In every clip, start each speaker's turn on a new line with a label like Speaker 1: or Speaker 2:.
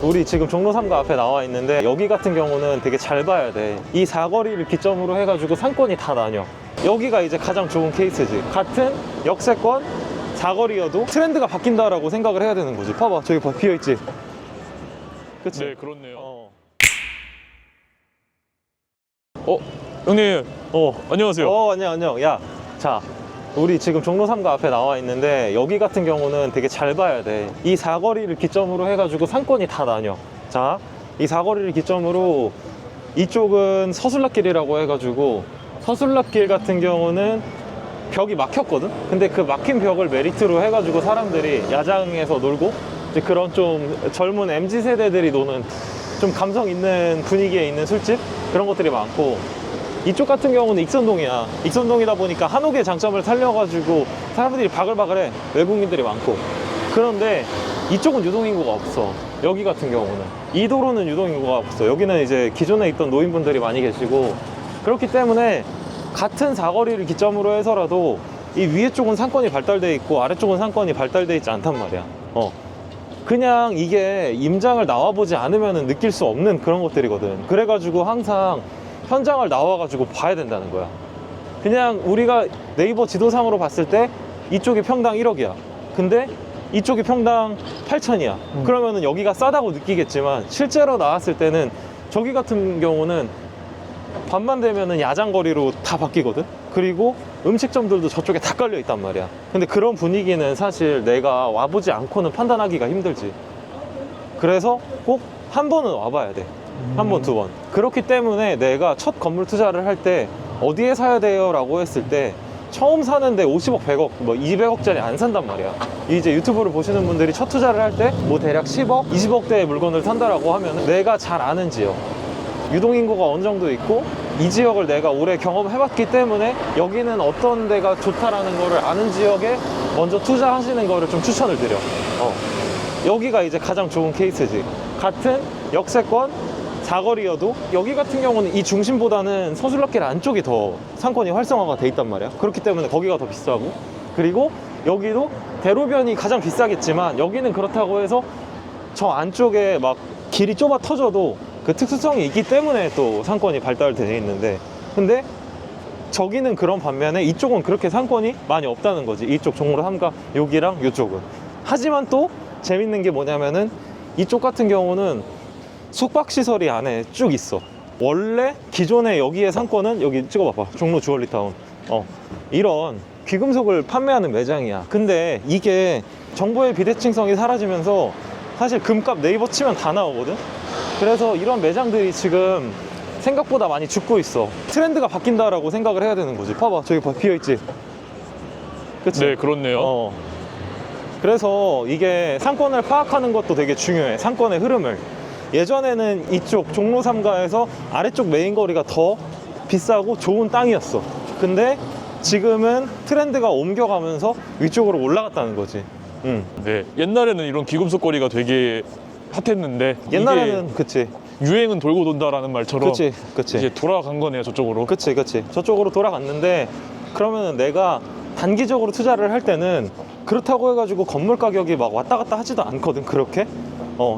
Speaker 1: 우리 지금 종로 3가 앞에 나와 있는데 여기 같은 경우는 되게 잘 봐야 돼. 이 사거리를 기점으로 해가지고 상권이 다 나뉘어. 여기가 이제 가장 좋은 케이스지. 같은 역세권 사거리여도 트렌드가 바뀐다라고 생각을 해야 되는 거지. 봐봐, 저기 비어있지? 그치?
Speaker 2: 네, 그렇네요. 형님. 안녕하세요.
Speaker 1: 안녕. 야, 자, 우리 지금 종로 3가 앞에 나와 있는데 여기 같은 경우는 되게 잘 봐야 돼. 이 사거리를 기점으로 해가지고 상권이 다 나뉘어. 자, 이 사거리를 기점으로 이쪽은 서술락길이라고 해가지고 서술락길 같은 경우는 벽이 막혔거든? 근데 그 막힌 벽을 메리트로 해가지고 사람들이 야장에서 놀고 이제 그런 좀 젊은 MZ세대들이 노는 좀 감성 있는 분위기에 있는 술집? 그런 것들이 많고, 이쪽 같은 경우는 익선동이야. 익선동이다 보니까 한옥의 장점을 살려가지고 사람들이 바글바글해. 외국인들이 많고. 그런데 이쪽은 유동인구가 없어. 여기 같은 경우는 이 도로는 유동인구가 없어. 여기는 이제 기존에 있던 노인분들이 많이 계시고, 그렇기 때문에 같은 사거리를 기점으로 해서라도 이 위에 쪽은 상권이 발달돼 있고 아래쪽은 상권이 발달돼 있지 않단 말이야. 그냥 이게 임장을 나와보지 않으면 느낄 수 없는 그런 것들이거든. 그래가지고 항상 현장을 나와가지고 봐야 된다는 거야. 그냥 우리가 네이버 지도상으로 봤을 때 이쪽이 평당 1억이야. 근데 이쪽이 평당 8천이야. 그러면은 여기가 싸다고 느끼겠지만 실제로 나왔을 때는 저기 같은 경우는 밤만 되면은 야장거리로 다 바뀌거든. 그리고 음식점들도 저쪽에 다 깔려 있단 말이야. 근데 그런 분위기는 사실 내가 와보지 않고는 판단하기가 힘들지. 그래서 꼭 한 번은 와봐야 돼. 한 번, 두 번. 그렇기 때문에 내가 첫 건물 투자를 할 때 어디에 사야 돼요? 라고 했을 때 처음 사는데 50억, 100억, 뭐 200억짜리 안 산단 말이야. 이제 유튜브를 보시는 분들이 첫 투자를 할 때 뭐 대략 10억, 20억대의 물건을 산다라고 하면 내가 잘 아는 지역, 유동인구가 어느 정도 있고 이 지역을 내가 오래 경험해봤기 때문에 여기는 어떤 데가 좋다라는 거를 아는 지역에 먼저 투자하시는 거를 좀 추천을 드려. 여기가 이제 가장 좋은 케이스지. 같은 역세권 사거리여도 여기 같은 경우는 이 중심보다는 서술락길 안쪽이 더 상권이 활성화가 돼 있단 말이야. 그렇기 때문에 거기가 더 비싸고, 그리고 여기도 대로변이 가장 비싸겠지만 여기는 그렇다고 해서 저 안쪽에 막 길이 좁아 터져도 그 특수성이 있기 때문에 또 상권이 발달되어 있는데, 근데 저기는 그런 반면에 이쪽은 그렇게 상권이 많이 없다는 거지. 이쪽 종로 3가 여기랑 이쪽은. 하지만 또 재밌는 게 뭐냐면은 이쪽 같은 경우는 숙박시설이 안에 쭉 있어. 원래 기존에 여기의 상권은 여기 찍어봐봐. 종로 주얼리타운. 이런 귀금속을 판매하는 매장이야. 근데 이게 정보의 비대칭성이 사라지면서 사실 금값 네이버 치면 다 나오거든. 그래서 이런 매장들이 지금 생각보다 많이 죽고 있어. 트렌드가 바뀐다라고 생각을 해야 되는 거지. 봐봐, 저기 비어있지? 그치?
Speaker 2: 네, 그렇네요.
Speaker 1: 그래서 이게 상권을 파악하는 것도 되게 중요해. 상권의 흐름을. 예전에는 이쪽 종로 3가에서 아래쪽 메인 거리가 더 비싸고 좋은 땅이었어. 근데 지금은 트렌드가 옮겨가면서 위쪽으로 올라갔다는 거지.
Speaker 2: 네, 옛날에는 이런 귀금속거리가 되게 핫했는데
Speaker 1: 옛날에는 그치.
Speaker 2: 유행은 돌고 돈다라는 말처럼
Speaker 1: 그치.
Speaker 2: 이제 돌아간 거네요, 저쪽으로.
Speaker 1: 그치. 저쪽으로 돌아갔는데, 그러면은 내가 단기적으로 투자를 할 때는 그렇다고 해가지고 건물 가격이 막 왔다 갔다 하지도 않거든, 그렇게.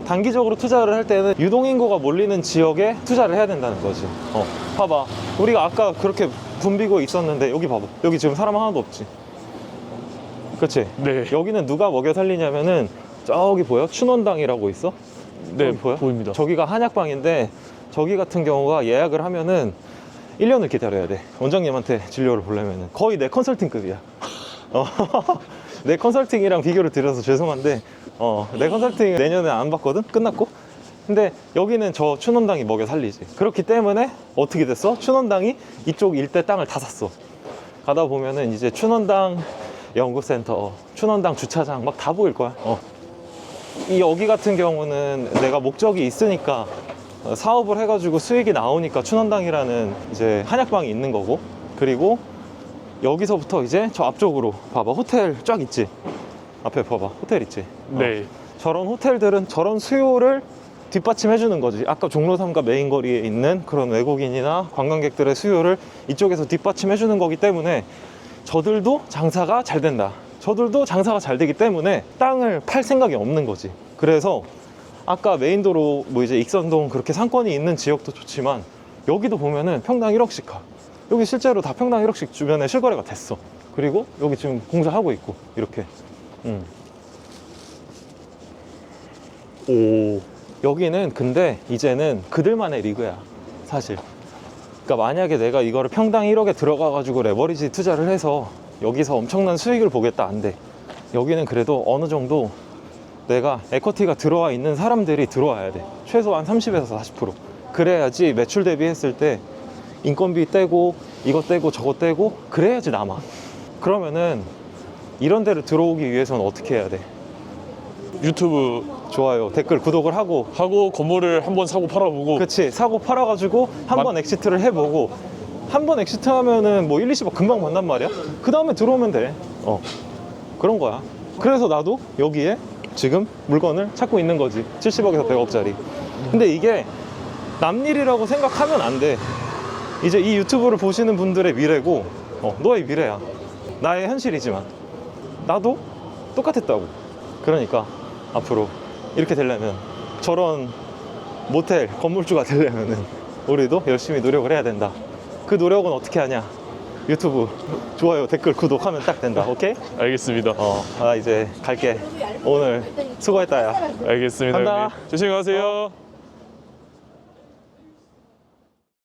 Speaker 1: 단기적으로 투자를 할 때는 유동인구가 몰리는 지역에 투자를 해야 된다는 거지. 봐봐. 우리가 아까 그렇게 붐비고 있었는데 여기 봐봐. 여기 지금 사람 하나도 없지. 그치?
Speaker 2: 네.
Speaker 1: 여기는 누가 먹여 살리냐면은 저기 보여? 춘원당이라고 있어?
Speaker 2: 네,
Speaker 1: 보여?
Speaker 2: 보입니다.
Speaker 1: 저기가 한약방인데 저기 같은 경우가 예약을 하면은 1년을 기다려야 돼. 원장님한테 진료를 보려면은. 거의 내 컨설팅급이야. 내 컨설팅이랑 비교를 드려서 죄송한데 내 컨설팅 내년에 안 받거든? 끝났고. 근데 여기는 저 춘원당이 먹여 살리지. 그렇기 때문에 어떻게 됐어? 춘원당이 이쪽 일대 땅을 다 샀어. 가다 보면은 이제 춘원당 연구센터, 춘원당 주차장 막 다 보일 거야. 이 여기 같은 경우는 내가 목적이 있으니까 사업을 해가지고 수익이 나오니까 춘원당이라는 이제 한약방이 있는 거고, 그리고 여기서부터 이제 저 앞쪽으로 봐봐. 호텔 쫙 있지? 앞에 봐봐. 호텔 있지?
Speaker 2: 네.
Speaker 1: 저런 호텔들은 저런 수요를 뒷받침해 주는 거지. 아까 종로 3가 메인 거리에 있는 그런 외국인이나 관광객들의 수요를 이쪽에서 뒷받침해 주는 거기 때문에 저들도 장사가 잘 된다. 저들도 장사가 잘 되기 때문에 땅을 팔 생각이 없는 거지. 그래서 아까 메인도로 뭐 이제 익선동 그렇게 상권이 있는 지역도 좋지만 여기도 보면은 평당 1억씩 가. 여기 실제로 다 평당 1억씩 주변에 실거래가 됐어. 그리고 여기 지금 공사하고 있고 이렇게. 오. 여기는 근데 이제는 그들만의 리그야 사실. 그러니까 만약에 내가 이거를 평당 1억에 들어가 가지고 레버리지 투자를 해서 여기서 엄청난 수익을 보겠다, 안 돼. 여기는 그래도 어느 정도 내가 에쿼티가 들어와 있는 사람들이 들어와야 돼. 최소한 30에서 40%. 그래야지 매출 대비했을 때 인건비 떼고 이거 떼고 저거 떼고 그래야지 남아. 그러면은 이런 데를 들어오기 위해서는 어떻게 해야 돼?
Speaker 2: 유튜브
Speaker 1: 좋아요, 댓글, 구독을 하고.
Speaker 2: 건물을 한번 사고 팔아보고.
Speaker 1: 그치, 사고 팔아가지고 한 번 엑시트를 해보고, 한 번 엑시트 하면은 뭐 1, 20억 금방 만단 말이야. 그 다음에 들어오면 돼. 그런 거야. 그래서 나도 여기에 지금 물건을 찾고 있는 거지. 70억에서 100억짜리. 근데 이게 남 일이라고 생각하면 안 돼. 이제 이 유튜브를 보시는 분들의 미래고, 너의 미래야. 나의 현실이지만 나도 똑같았다고. 그러니까 앞으로 이렇게 되려면, 저런 모텔 건물주가 되려면은 우리도 열심히 노력을 해야 된다. 그 노력은 어떻게 하냐? 유튜브 좋아요, 댓글, 구독하면 딱 된다. 오케이?
Speaker 2: 알겠습니다.
Speaker 1: 나 이제 갈게. 오늘 수고했다, 야.
Speaker 2: 알겠습니다.
Speaker 1: 간다.
Speaker 2: 형님. 조심히 가세요.